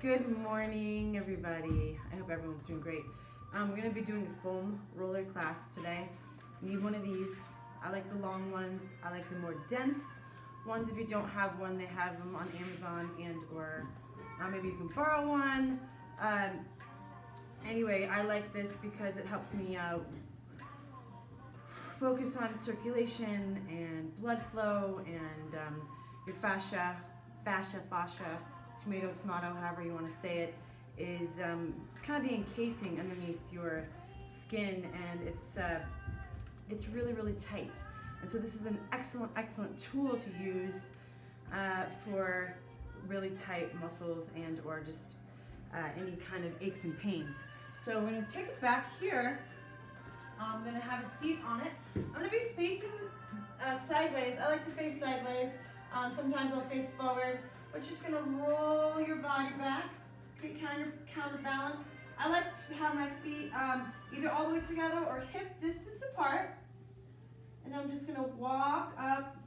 Good morning, everybody. I hope everyone's doing great. We're going to be doing a foam roller class today. You need one of these. I like the long ones. I like the more dense ones. If you don't have one, they have them on Amazon and or maybe you can borrow one. Anyway, I like this because it helps me focus on circulation and blood flow and your fascia, tomato, however you want to say it, is kind of the encasing underneath your skin, and it's really, really tight. And so this is an excellent tool to use for really tight muscles and or just any kind of aches and pains. So I'm going to take it back here. I'm going to have a seat on it. I'm going to be facing sideways. I like to face sideways. Sometimes I'll face forward. But you're just going to roll your body back, get counterbalance. I like to have my feet either all the way together or hip distance apart. And I'm just going to walk up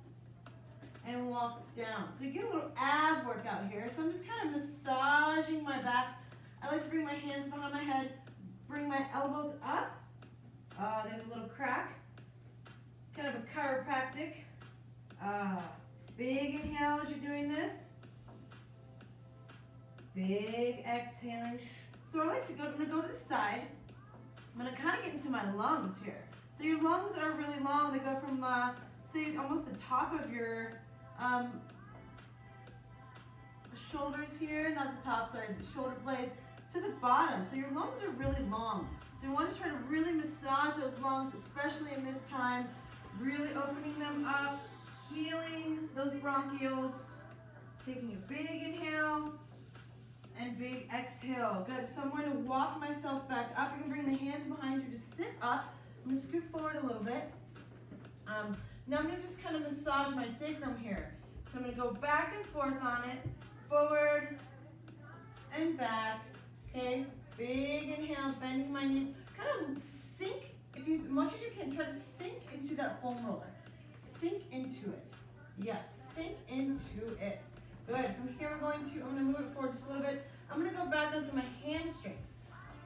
and walk down. So you get a little ab workout here. So I'm just kind of massaging my back. I like to bring my hands behind my head, bring my elbows up. There's a little crack, kind of a chiropractic. Big inhale as you're doing this. Big exhaling. So I like to go, I'm going to go to the side. I'm going to kind of get into my lungs here. So your lungs are really long. They go from, say, almost the top of your shoulders here, not the top, sorry, the shoulder blades, to the bottom. So your lungs are really long. So you want to try to really massage those lungs, especially in this time. Really opening them up, healing those bronchioles. Taking a big inhale. And big exhale. Good. So I'm going to walk myself back up. You can bring the hands behind you to sit up. I'm going to scoot forward a little bit. Now I'm going to just kind of massage my sacrum here. So I'm going to go back and forth on it. Forward and back. Okay. Big inhale, bending my knees. Kind of sink, if you, as much as you can, try to sink into that foam roller. Sink into it. Yes, sink into it. Good. From here I'm going to move it forward just a little bit. I'm going to go back onto my hamstrings.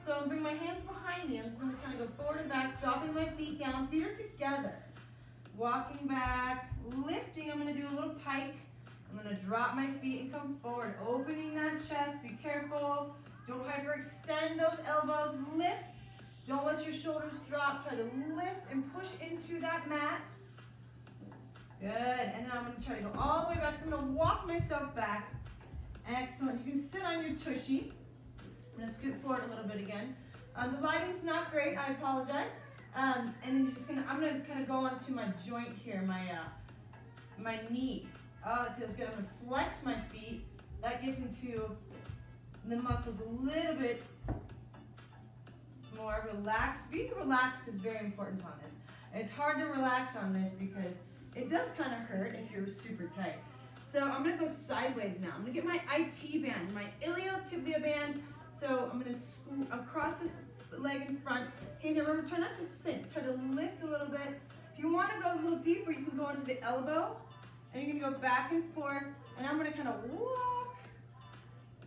So I'm going to bring my hands behind me. I'm just going to kind of go forward and back, dropping my feet down. Feet are together. Walking back, lifting. I'm going to do a little pike. I'm going to drop my feet and come forward. Opening that chest. Be careful. Don't hyperextend those elbows. Lift. Don't let your shoulders drop. Try to lift and push into that mat. Good, and then I'm going to try to go all the way back. So I'm going to walk myself back. Excellent. You can sit on your tushy. I'm going to scoot forward a little bit again. The lighting's not great. I apologize. And then you're just going to, I'm going to kind of go onto my joint here, my knee. Oh, that feels good. I'm going to flex my feet. That gets into the muscles a little bit more relaxed. Being relaxed is very important on this. And it's hard to relax on this because it does kind of hurt if you're super tight. So I'm going to go sideways now. I'm going to get my IT band, my iliotibial band. So I'm going to scoot across this leg in front. Hey, now remember, try not to sink. Try to lift a little bit. If you want to go a little deeper, you can go into the elbow. And you're going to go back and forth. And I'm going to kind of walk.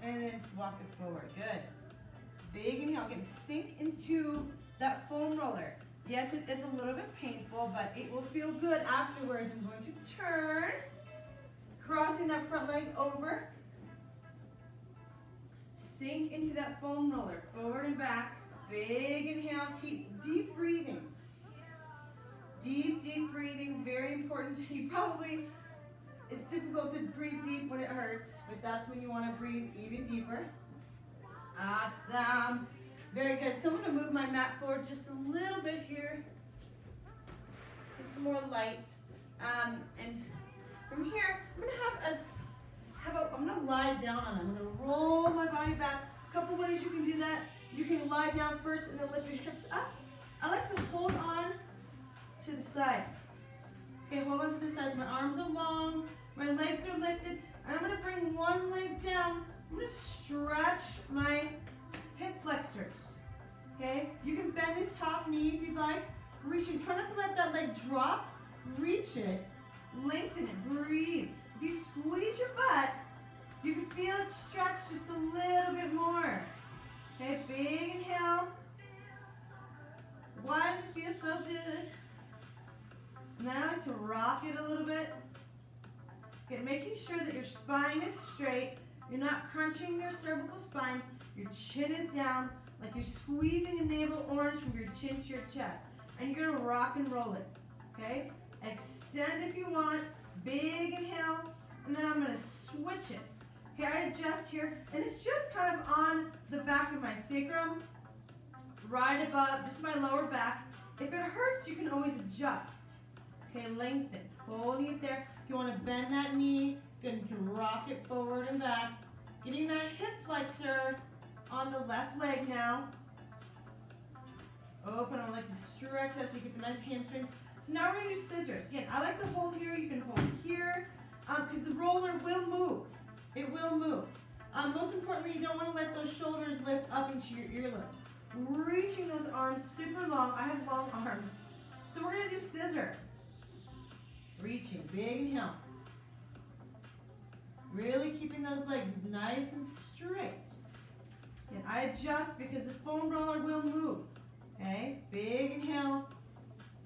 And then walk it forward. Good. Big inhale. Again, sink into that foam roller. Yes, it's a little bit painful, but it will feel good afterwards. I'm going to turn, crossing that front leg over. Sink into that foam roller, forward and back. Big inhale, deep breathing. Deep breathing, very important. It's difficult to breathe deep when it hurts, but that's when you want to breathe even deeper. Awesome. Very good. So I'm going to move my mat forward just a little bit here. Get some more light. And from here, I'm going to I'm going to lie down on it. I'm going to roll my body back. A couple ways you can do that. You can lie down first and then lift your hips up. I like to hold on to the sides. Okay, hold on to the sides. My arms are long. My legs are lifted. And I'm going to bring one leg down. I'm going to stretch my hip flexors. Okay? You can bend this top knee if you'd like. Reach it. Try not to let that leg drop. Reach it. Lengthen it. Breathe. If you squeeze your butt, you can feel it stretch just a little bit more. Okay, big inhale. Why does it feel so good? And then I like to rock it a little bit. Okay, making sure that your spine is straight. You're not crunching your cervical spine. Your chin is down, like you're squeezing a navel orange from your chin to your chest. And you're gonna rock and roll it, okay? Extend if you want, big inhale, and then I'm gonna switch it. Okay, I adjust here, and it's just kind of on the back of my sacrum, right above, just my lower back. If it hurts, you can always adjust. Okay, lengthen, holding it there. If you wanna bend that knee, good, you can rock it forward and back. Getting that hip flexor on the left leg now. Open, I like to stretch out so you get the nice hamstrings. So now we're gonna do scissors. Again, I like to hold here, you can hold here, because the roller will move. It will move. Most importantly, you don't wanna let those shoulders lift up into your earlobes. Reaching those arms super long. I have long arms. So we're gonna do scissor. Reaching, big inhale. Really keeping those legs nice and straight. And I adjust because the foam roller will move. Okay, big inhale,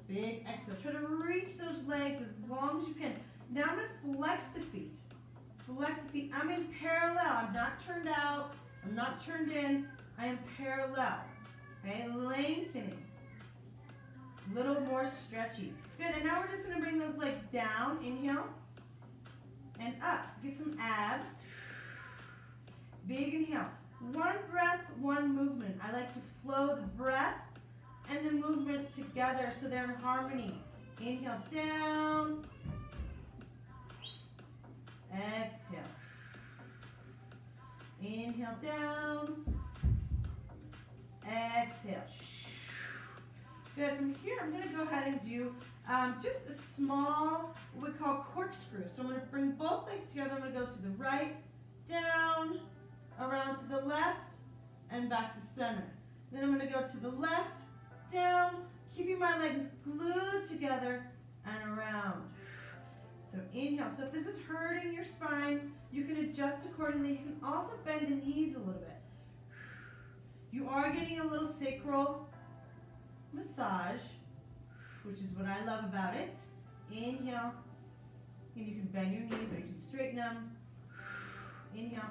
big exhale. Try to reach those legs as long as you can. Now I'm going to flex the feet. Flex the feet. I'm in parallel. I'm not turned out. I'm not turned in. I am parallel. Okay, lengthening. A little more stretchy. Good, and now we're just going to bring those legs down. Inhale. And up. Get some abs. Big inhale. One breath, one movement. I like to flow the breath and the movement together so they're in harmony. Inhale down. Exhale. Inhale down. Exhale. Good. From here, I'm going to go ahead and do just a small, what we call corkscrew. So I'm going to bring both legs together. I'm going to go to the right, down, around to the left, and back to center. Then I'm going to go to the left, down, keeping my legs glued together, and around. So inhale. So if this is hurting your spine, you can adjust accordingly. You can also bend the knees a little bit. You are getting a little sacral massage, which is what I love about it. Inhale. And you can bend your knees or you can straighten them. Inhale.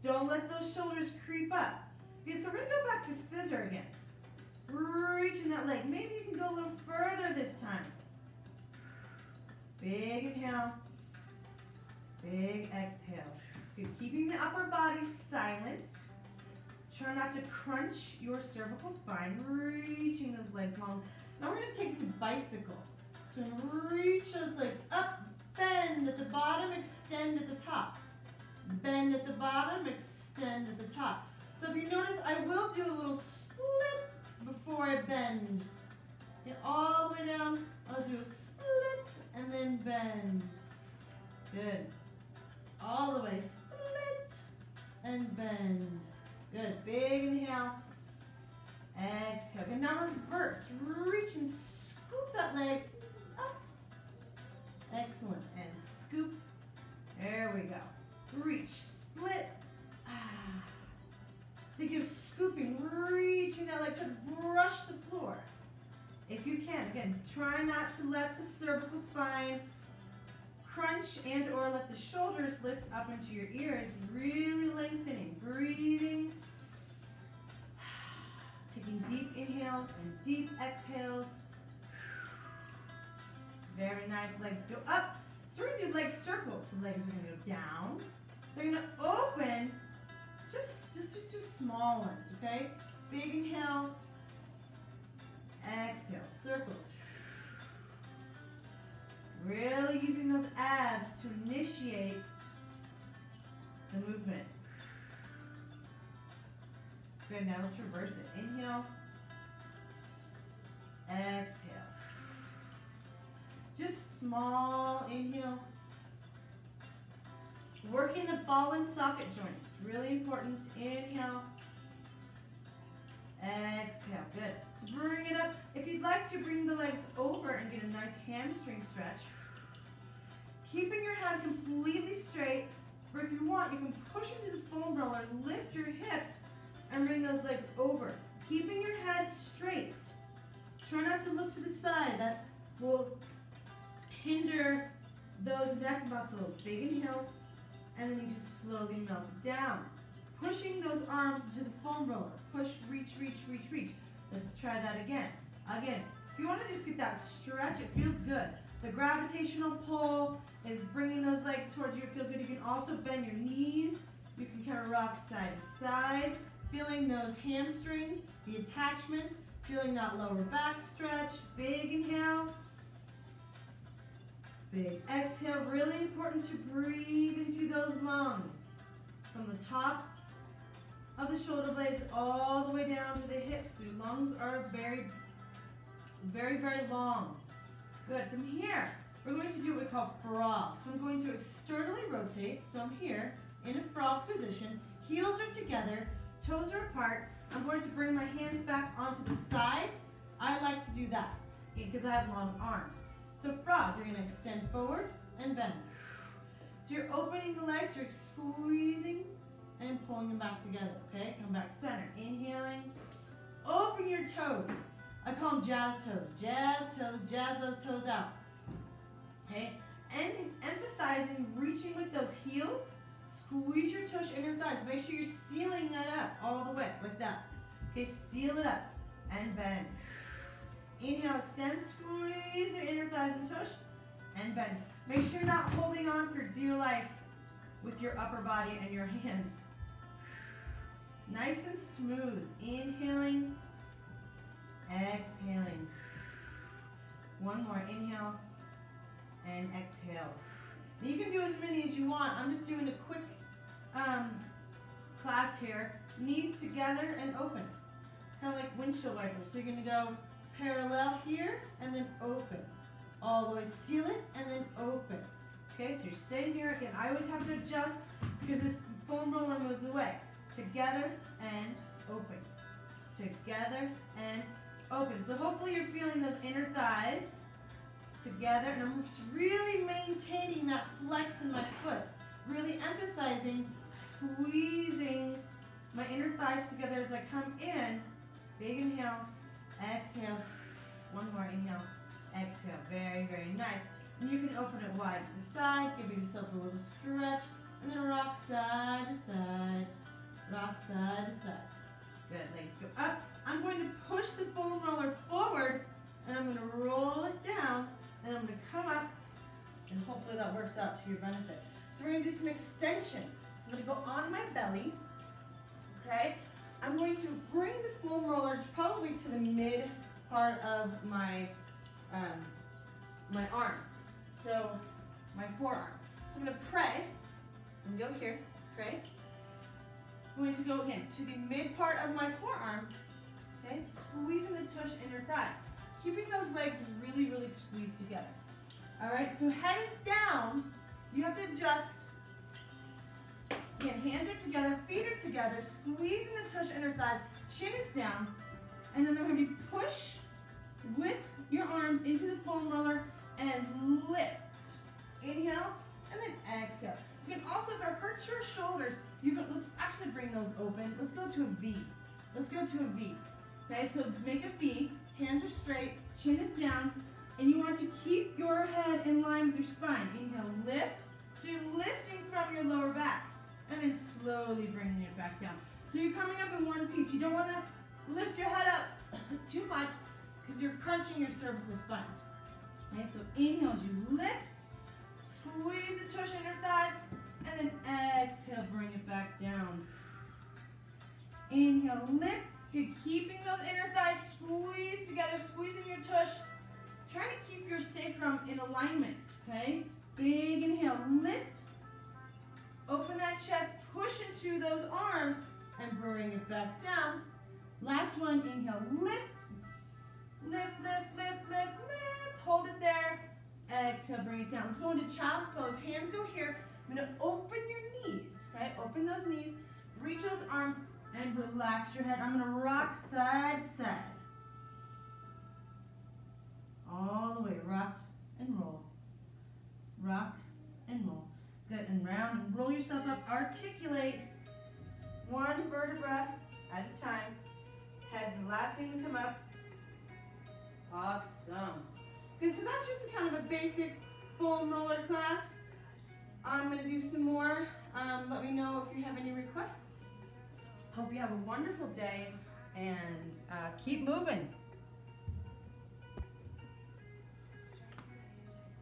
Don't let those shoulders creep up. Okay, so we're going to go back to scissor again. Reaching that leg. Maybe you can go a little further this time. Big inhale. Big exhale. Good. Keeping the upper body silent. Try not to crunch your cervical spine. Reaching those legs long. Now we're going to take it to bicycle. So we're going to reach those legs up, bend at the bottom, extend at the top. Bend at the bottom, extend at the top. So if you notice, I will do a little split before I bend. Get all the way down. I'll do a split and then bend. Good. All the way, split and bend. Good. Big inhale. Exhale. And now reverse. Reach and scoop that leg up. Excellent. And scoop. There we go. Reach. Split. Think of scooping. Reaching that leg to brush the floor. If you can. Again, try not to let the cervical spine crunch and or let the shoulders lift up into your ears. Really lengthening. Breathing. Taking deep inhales and deep exhales. Very nice. Legs go up. So we're going to do leg circles. So legs are going to go down. They're going to open. Just two small ones, okay? Big inhale. Exhale. Circles. Really using those abs to initiate the movement. Good, now let's reverse it. Inhale. Exhale. Just small inhale. Working the ball and socket joints. Really important. Inhale. Exhale. Good. So bring it up. If you'd like to bring the legs over and get a nice hamstring stretch. Keeping your head completely straight. and bring those legs over. Keeping your head straight. Try not to look to the side. That will hinder those neck muscles. Big inhale, and then you just slowly melt it down. Pushing those arms into the foam roller. Push, reach, reach, reach, reach. Let's try that again. Again, if you want to just get that stretch, it feels good. The gravitational pull is bringing those legs towards you. It feels good. You can also bend your knees. You can kind of rock side to side. Feeling those hamstrings, the attachments. Feeling that lower back stretch. Big inhale. Big exhale. Really important to breathe into those lungs. From the top of the shoulder blades all the way down to the hips. Your lungs are very, very, very long. Good. From here, we're going to do what we call frog. So I'm going to externally rotate. So I'm here in a frog position. Heels are together, toes are apart. I'm going to bring my hands back onto the sides. I like to do that because I have long arms. So frog, you're going to extend forward and bend. So you're opening the legs, you're squeezing and pulling them back together, okay? Come back center. Inhaling. Open your toes. I call them jazz toes. Jazz those toes out. Okay? And emphasizing reaching with those heels. Squeeze your tush inner thighs. Make sure you're sealing that up all the way, like that. Okay, seal it up and bend. Inhale, extend, squeeze your inner thighs and tush, and bend. Make sure you're not holding on for dear life with your upper body and your hands. Nice and smooth. Inhaling, exhaling. One more. Inhale and exhale. Now you can do as many as you want. I'm just doing a quick class here. Knees together and open. Kind of like windshield wipers. So you're going to go parallel here and then open. All the way. Seal it and then open. Okay, so you're staying here. Again, I always have to adjust because this foam roller moves away. Together and open. Together and open. So hopefully you're feeling those inner thighs together. And I'm just really maintaining that flex in my foot. Really emphasizing squeezing my inner thighs together as I come in. Big inhale. Exhale. One more inhale. Exhale. Very, very nice. And you can open it wide to the side. Give yourself a little stretch. And then rock side to side. Rock side to side. Good. Legs go up. I'm going to push the foam roller forward. And I'm going to roll it down. And I'm going to come up. And hopefully that works out to your benefit. So we're going to do some extension. So I'm going to go on my belly. Okay. I'm going to bring the foam roller probably to the mid part of my my arm. So my forearm. So I'm going to pray. And go here. Pray. I'm going to go again to the mid part of my forearm. Okay. Squeezing the tush inner thighs. Keeping those legs really, really squeezed together. All right. So head is down. You have to adjust. Again, hands are together, feet are together, squeezing the tush inner thighs, chin is down, and then I'm going to push with your arms into the foam roller and lift. Inhale, and then exhale. You can also, if it hurts your shoulders, you can, let's actually bring those open. Let's go to a V. Let's go to a V. Okay, so make a V, hands are straight, chin is down, and you want to keep your head in line with your spine. Inhale, lift. So you're lifting from your lower back. And then slowly bringing it back down. So you're coming up in one piece. You don't want to lift your head up too much because you're crunching your cervical spine. Okay, so inhale as you lift, squeeze the tush inner thighs, and then exhale, bring it back down. Inhale, lift. You're keeping those inner thighs squeezed together, squeezing your tush. Trying to keep your sacrum in alignment, okay? Big inhale, lift. Open that chest, push into those arms, and bring it back down. Last one, inhale, lift. Lift, lift, lift, lift, lift. Hold it there. Exhale, bring it down. Let's go into child's pose. Hands go here. I'm going to open your knees, okay? Open those knees, reach those arms, and relax your head. I'm going to rock side to side. All the way, rock and roll. Rock and roll. Good, and round and roll yourself up. Articulate one vertebra at a time. Head's the last thing to come up. Awesome. Good, so that's just a kind of a basic foam roller class. I'm gonna do some more. Let me know if you have any requests. Hope you have a wonderful day and keep moving.